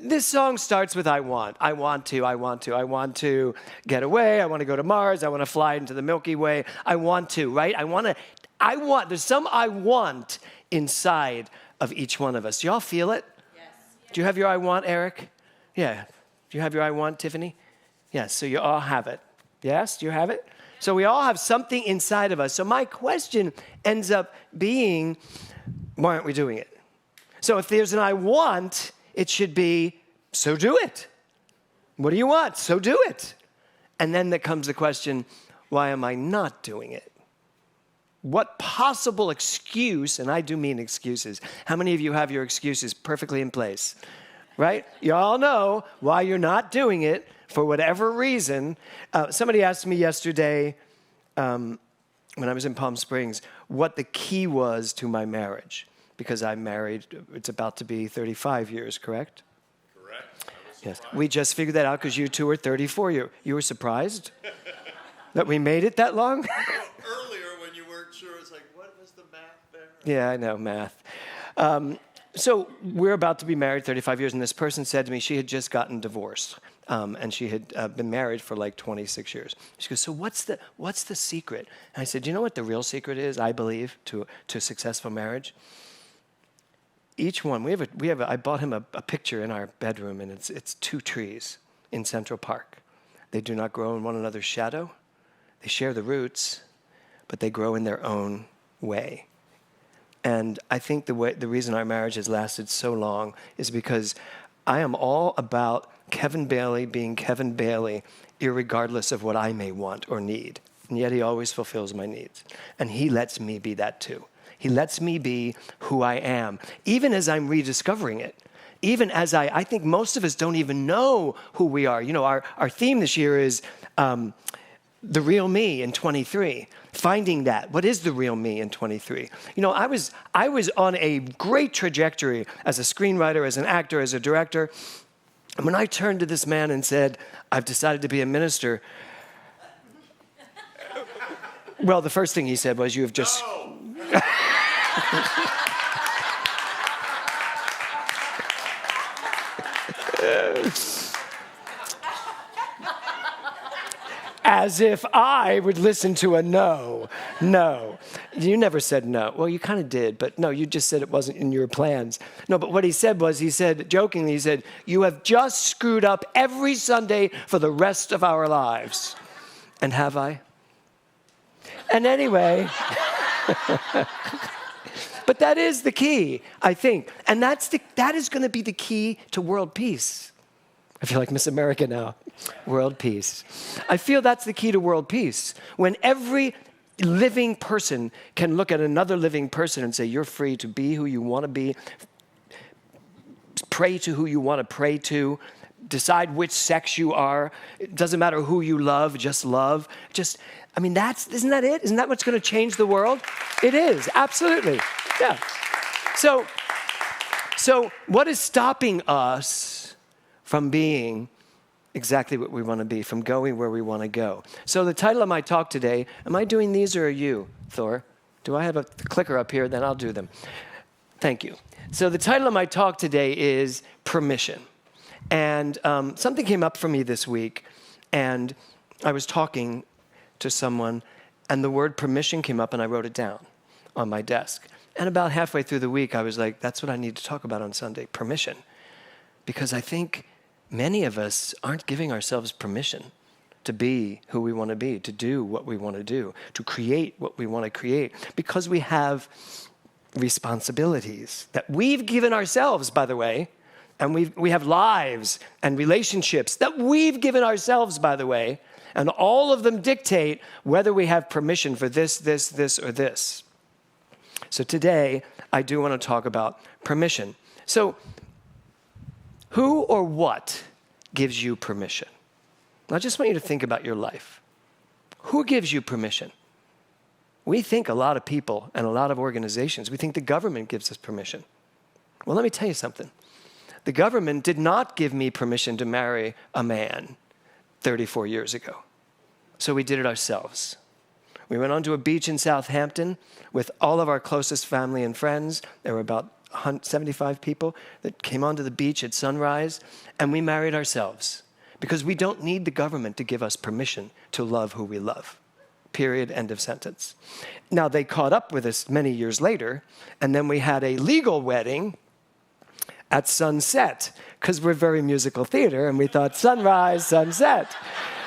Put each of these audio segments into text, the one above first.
This song starts with I want to get away. I want to go to Mars. I want to fly into the Milky Way. I want to, right? There's some I want inside of each one of us. Do y'all feel it? Yes. Do you have your I want, Eric? Yeah. Do you have your I want, Tiffany? Yes, so you all have it. Yes, do you have it? So we all have something inside of us. So my question ends up being, why aren't we doing it? So if there's an I want, it should be, so do it. What do you want? So do it. And then there comes the question, why am I not doing it? What possible excuse, and I do mean excuses. How many of you have your excuses perfectly in place? Right? You all know why you're not doing it for whatever reason. Somebody asked me yesterday, when I was in Palm Springs, what the key was to my marriage. Because I'm married, it's about to be 35 years, correct? Correct. Yes. We just figured that out because you two are 34. You were surprised that we made it that long? Earlier when you weren't sure, it's like, what was the math there? Yeah, I know, math. So we're about to be married 35 years, and this person said to me she had just gotten divorced, and she had been married for like 26 years. She goes, so what's the secret? And I said, do you know what the real secret is, I believe, to a successful marriage? Each one, I bought him a picture in our bedroom, and it's two trees in Central Park. They do not grow in one another's shadow. They share the roots, but they grow in their own way. And I think the reason our marriage has lasted so long is because I am all about Kevin Bailey being Kevin Bailey, irregardless of what I may want or need. And yet he always fulfills my needs. And he lets me be that too. He lets me be who I am, even as I'm rediscovering it. Even as I think most of us don't even know who we are. You know, our theme this year is the real me in 23. Finding that. What is the real me in 23? You know, I was on a great trajectory as a screenwriter, as an actor, as a director. And when I turned to this man and said, I've decided to be a minister, well, the first thing he said was, you have just... No. As if I would listen to a no. No. You never said no. Well, you kind of did, but no, you just said it wasn't in your plans. No, but what he said was, jokingly, he said, you have just screwed up every Sunday for the rest of our lives. And have I? And anyway... But that is the key, I think. And that is going to be the key to world peace. I feel like Miss America now. World peace. I feel that's the key to world peace. When every living person can look at another living person and say, you're free to be who you want to be, pray to who you want to pray to, decide which sex you are. It doesn't matter who you love, just love. Isn't that it? Isn't that what's going to change the world? It is, absolutely. Yeah. So what is stopping us from being exactly what we want to be, from going where we want to go? So the title of my talk today, am I doing these or are you, Thor? Do I have a clicker up here? Then I'll do them. Thank you. So the title of my talk today is Permission. And something came up for me this week, and I was talking to someone, and the word permission came up, and I wrote it down on my desk. And about halfway through the week, I was like, that's what I need to talk about on Sunday, permission. Because I think many of us aren't giving ourselves permission to be who we want to be, to do what we want to do, to create what we want to create, because we have responsibilities that we've given ourselves, by the way, and we have lives and relationships that we've given ourselves, by the way, and all of them dictate whether we have permission for this, or this. So today, I do want to talk about permission. So, who or what gives you permission? I just want you to think about your life. Who gives you permission? We think a lot of people and a lot of organizations, we think the government gives us permission. Well, let me tell you something. The government did not give me permission to marry a man 34 years ago. So we did it ourselves. We went onto a beach in Southampton with all of our closest family and friends. There were about 75 people that came onto the beach at sunrise, and we married ourselves because we don't need the government to give us permission to love who we love. Period, end of sentence. Now, they caught up with us many years later, and then we had a legal wedding at sunset, because we're very musical theater, and we thought sunrise, sunset.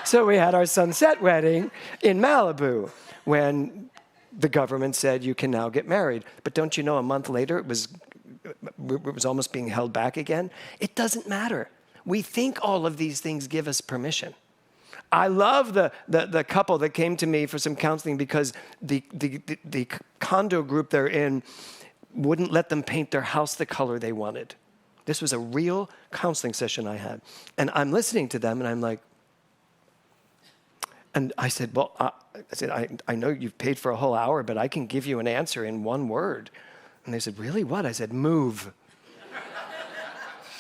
So we had our sunset wedding in Malibu when the government said you can now get married. But don't you know, a month later, it was almost being held back again. It doesn't matter. We think all of these things give us permission. I love the couple that came to me for some counseling because the condo group they're in wouldn't let them paint their house the color they wanted. This was a real counseling session I had. And I'm listening to them, and I'm like, and I said, well, I know you've paid for a whole hour, but I can give you an answer in one word. And they said, really, what? I said, move.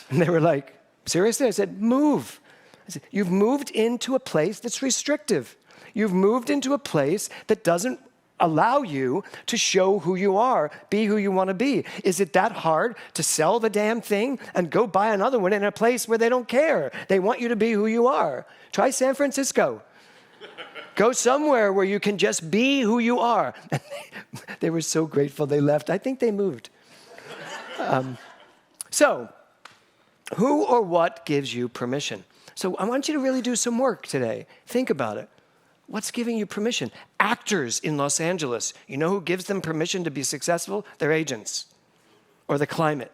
And they were like, seriously? I said, move. I said, you've moved into a place that's restrictive. You've moved into a place that doesn't allow you to show who you are, be who you want to be. Is it that hard to sell the damn thing and go buy another one in a place where they don't care? They want you to be who you are. Try San Francisco. Go somewhere where you can just be who you are. They were so grateful they left. I think they moved. So, who or what gives you permission? So I want you to really do some work today. Think about it. What's giving you permission? Actors in Los Angeles. You know who gives them permission to be successful? Their agents or the climate.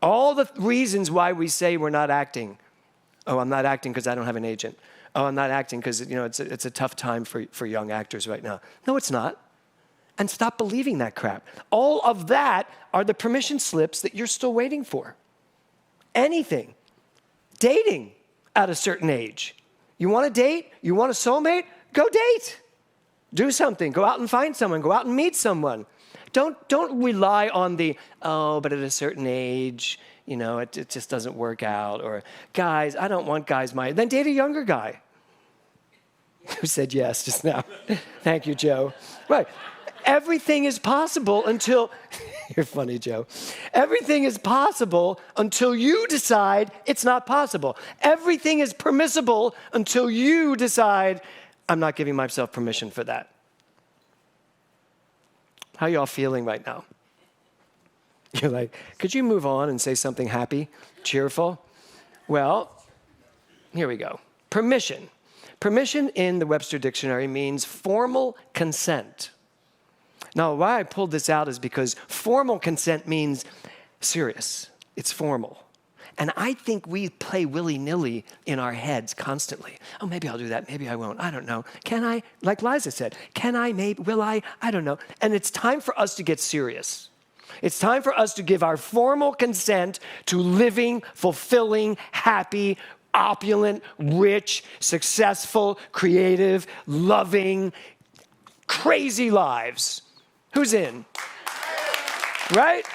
All the reasons why we say we're not acting. Oh, I'm not acting because I don't have an agent. Oh, I'm not acting because it's a tough time for young actors right now. No, it's not. And stop believing that crap. All of that are the permission slips that you're still waiting for. Anything. Dating at a certain age. You want to date? You want a soulmate? Go date. Do something. Go out and find someone. Go out and meet someone. Don't rely on but at a certain age, it just doesn't work out. Or, guys, I don't want guys my... Then date a younger guy. Who said yes just now? Thank you, Joe. Right. Everything is possible until... You're funny, Joe. Everything is possible until you decide it's not possible. Everything is permissible until you decide, I'm not giving myself permission for that. How are y'all feeling right now? You're like, could you move on and say something happy, cheerful? Well, here we go. Permission. Permission in the Webster Dictionary means formal consent. Now, why I pulled this out is because formal consent means serious. It's formal. And I think we play willy-nilly in our heads constantly. Oh, maybe I'll do that. Maybe I won't. I don't know. Can I? Like Liza said, can I? Maybe. Will I? I don't know. And it's time for us to get serious. It's time for us to give our formal consent to living, fulfilling, happy, opulent, rich, successful, creative, loving, crazy lives. Who's in? Right?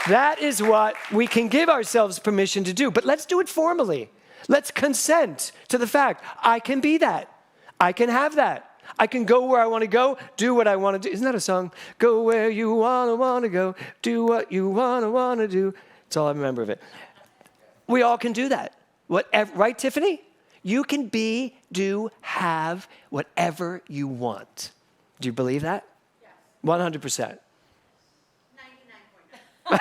That is what we can give ourselves permission to do. But let's do it formally. Let's consent to the fact, I can be that. I can have that. I can go where I want to go, do what I want to do. Isn't that a song? Go where you want to go, do what you want to do. That's all I remember of it. We all can do that. Right, Tiffany? You can be, do, have whatever you want. Do you believe that? Yes. 100%. 99.9.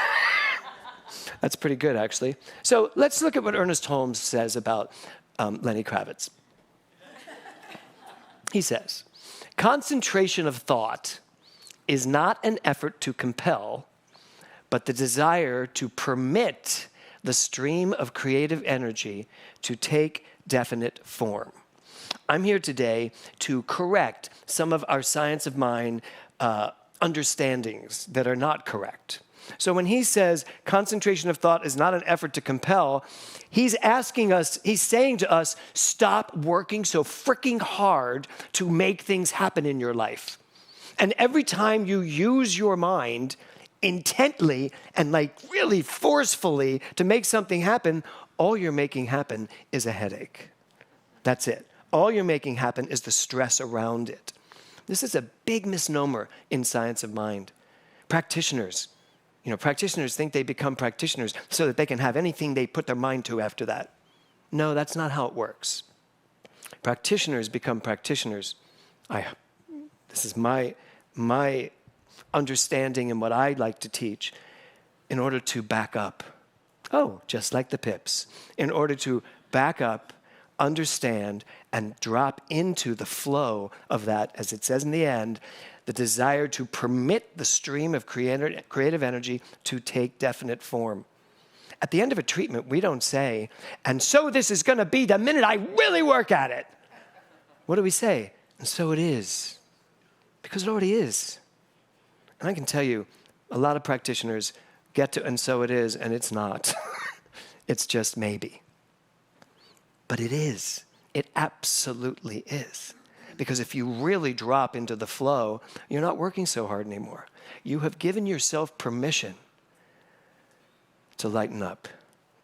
That's pretty good, actually. So let's look at what Ernest Holmes says about Lenny Kravitz. He says, concentration of thought is not an effort to compel, but the desire to permit the stream of creative energy to take definite form. I'm here today to correct some of our science of mind understandings that are not correct. So when he says concentration of thought is not an effort to compel, he's saying to us, stop working so freaking hard to make things happen in your life. And every time you use your mind intently and really forcefully to make something happen, all you're making happen is a headache. That's it. All you're making happen is the stress around it. This is a big misnomer in science of mind. Practitioners. Practitioners think they become practitioners so that they can have anything they put their mind to after that. No, that's not how it works. Practitioners become practitioners. This is my understanding and what I like to teach, in order to back up. Oh, just like the Pips. In order to back up, understand, and drop into the flow of that, as it says in the end, the desire to permit the stream of creative energy to take definite form. At the end of a treatment, we don't say, and so this is going to be the minute I really work at it. What do we say? And so it is. Because it already is. And I can tell you, a lot of practitioners get to, and so it is, and it's not. It's just maybe. But it is. It absolutely is. Because if you really drop into the flow, you're not working so hard anymore. You have given yourself permission to lighten up.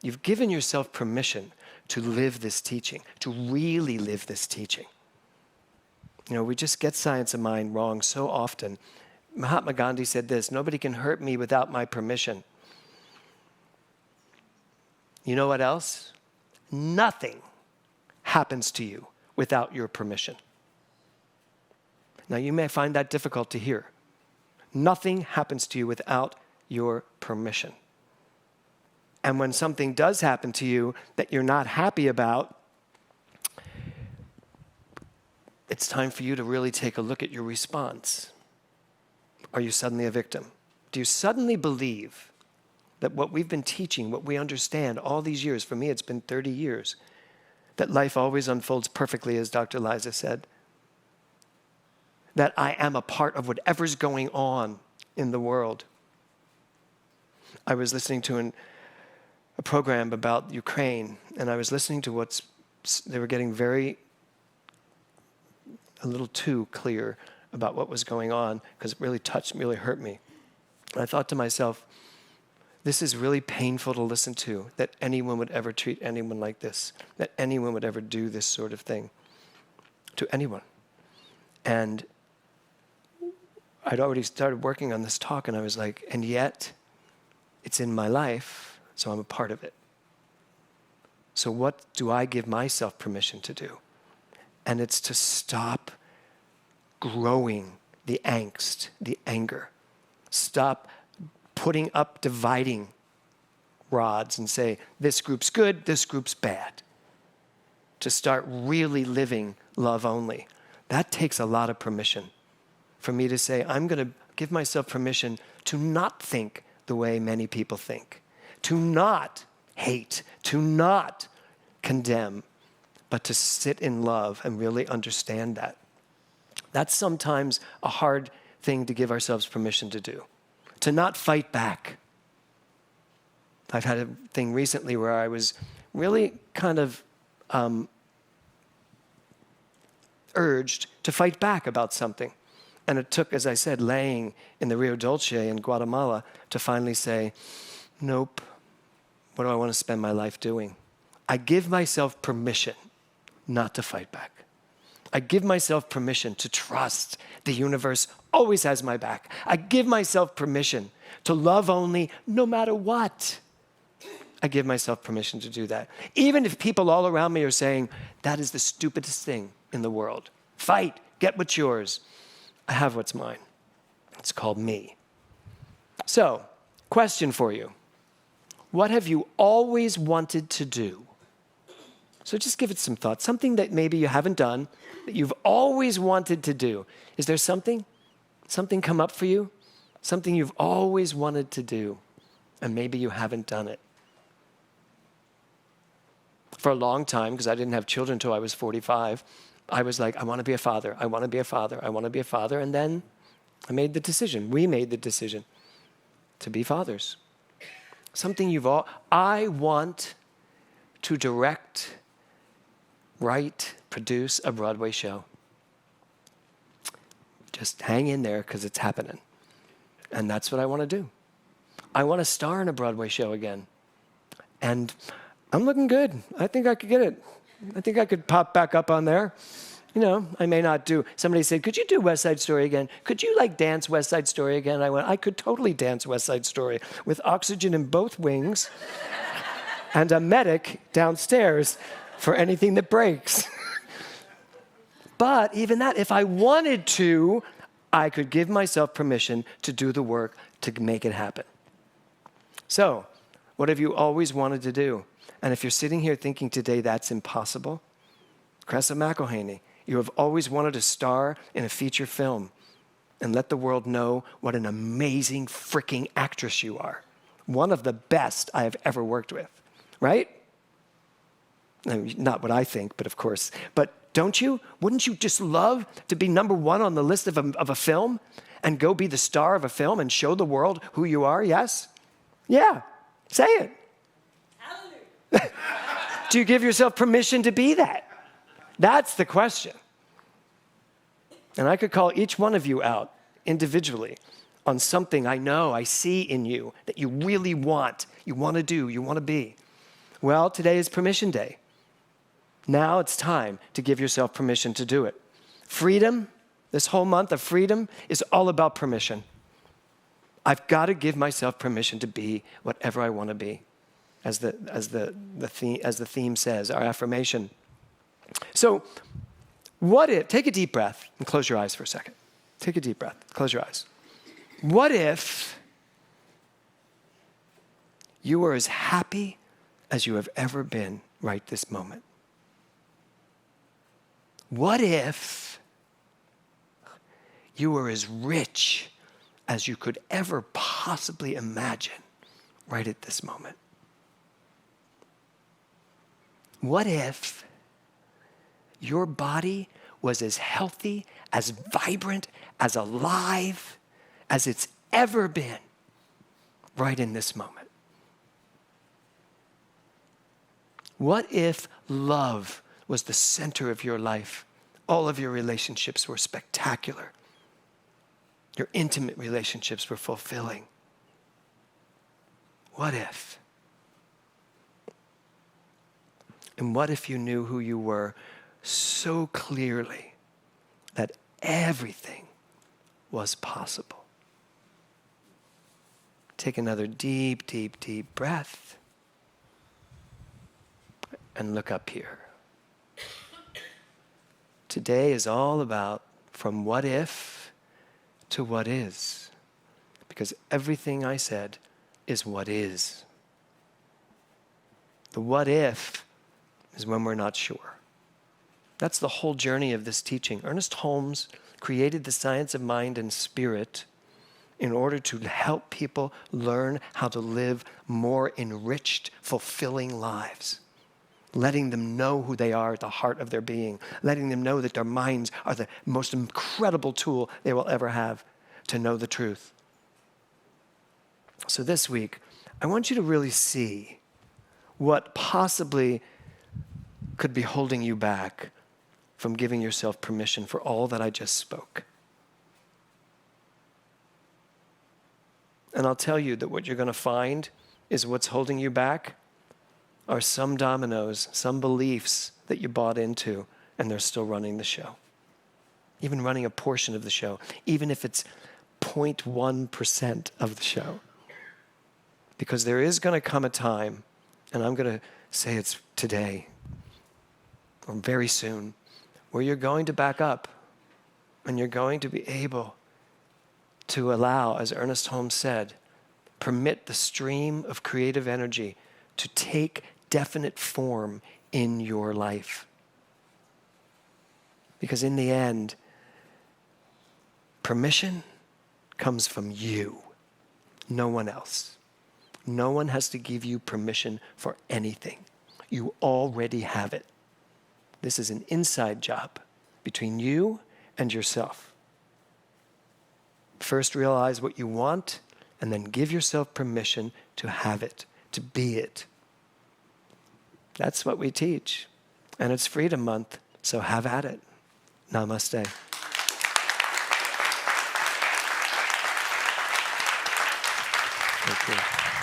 You've given yourself permission to live this teaching, to really live this teaching. We just get science of mind wrong so often. Mahatma Gandhi said this, nobody can hurt me without my permission. You know what else? Nothing happens to you without your permission. Now, you may find that difficult to hear. Nothing happens to you without your permission. And when something does happen to you that you're not happy about, it's time for you to really take a look at your response. Are you suddenly a victim? Do you suddenly believe that what we've been teaching, what we understand all these years, for me it's been 30 years, that life always unfolds perfectly, as Dr. Liza said, that I am a part of whatever's going on in the world? I was listening to a program about Ukraine, and I was listening to they were getting a little too clear about what was going on, because it really really hurt me. And I thought to myself, this is really painful to listen to, that anyone would ever treat anyone like this, that anyone would ever do this sort of thing to anyone. And I'd already started working on this talk, and I was like, and yet it's in my life, so I'm a part of it. So what do I give myself permission to do? And it's to stop growing the angst, the anger. Stop putting up dividing rods and say, this group's good, this group's bad. To start really living love only. That takes a lot of permission for me to say, I'm going to give myself permission to not think the way many people think, to not hate, to not condemn, but to sit in love and really understand that. That's sometimes a hard thing to give ourselves permission to do, to not fight back. I've had a thing recently where I was really kind of urged to fight back about something. And it took, as I said, laying in the Rio Dulce in Guatemala to finally say, nope, what do I want to spend my life doing? I give myself permission not to fight back. I give myself permission to trust the universe always has my back. I give myself permission to love only no matter what. I give myself permission to do that. Even if people all around me are saying, that is the stupidest thing in the world. Fight, get what's yours. I have what's mine. It's called me. So, question for you. What have you always wanted to do? So just give it some thought. Something that maybe you haven't done, that you've always wanted to do. Is there something come up for you? Something you've always wanted to do, and maybe you haven't done it. For a long time, because I didn't have children until I was 45, I was like, I want to be a father. I want to be a father. I want to be a father. And then I made the decision. We made the decision to be fathers. I want to direct, write, produce a Broadway show. Just hang in there, because it's happening. And that's what I want to do. I want to star in a Broadway show again. And I'm looking good. I think I could get it. I think I could pop back up on there. You know, I may not do. Somebody said, could you do West Side Story again? Could you like dance West Side Story again? I went, I could totally dance West Side Story with oxygen in both wings and a medic downstairs for anything that breaks. But even that, if I wanted to, I could give myself permission to do the work to make it happen. So, what have you always wanted to do? And if you're sitting here thinking today that's impossible, Cressa McElhaney, you have always wanted to star in a feature film and let the world know what an amazing freaking actress you are. One of the best I have ever worked with, right? I mean, not what I think, but of course. But don't you? Wouldn't you just love to be number one on the list of a film and go be the star of a film and show the world who you are? Yes? Yeah. Say it. Hallelujah. Do you give yourself permission to be that? That's the question. And I could call each one of you out individually on something I know, I see in you that you really want, you want to do, you want to be. Well, today is permission day. Now it's time to give yourself permission to do it. Freedom, this whole month of freedom is all about permission. I've got to give myself permission to be whatever I want to be, as the theme says, our affirmation. So, what if, take a deep breath and close your eyes for a second. Take a deep breath, close your eyes. What if you were as happy as you have ever been right this moment? What if you were as rich as you could ever possibly imagine right at this moment? What if your body was as healthy, as vibrant, as alive as it's ever been right in this moment? What if love was the center of your life? All of your relationships were spectacular. Your intimate relationships were fulfilling. What if? And what if you knew who you were so clearly that everything was possible? Take another deep, deep, deep breath and look up here. Today is all about from what if to what is, because everything I said is what is. The what if is when we're not sure. That's the whole journey of this teaching. Ernest Holmes created the science of mind and spirit in order to help people learn how to live more enriched, fulfilling lives. Letting them know who they are at the heart of their being. Letting them know that their minds are the most incredible tool they will ever have to know the truth. So this week, I want you to really see what possibly could be holding you back from giving yourself permission for all that I just spoke. And I'll tell you that what you're going to find is what's holding you back are some dominoes, some beliefs that you bought into, and they're still running the show. Even running a portion of the show, even if it's 0.1% of the show. Because there is going to come a time, and I'm going to say it's today, or very soon, where you're going to back up, and you're going to be able to allow, as Ernest Holmes said, permit the stream of creative energy to take definite form in your life. Because in the end, permission comes from you, no one else. No one has to give you permission for anything. You already have it. This is an inside job between you and yourself. First realize what you want, and then give yourself permission to have it, to be it. That's what we teach. And it's Freedom Month, so have at it. Namaste. Thank you.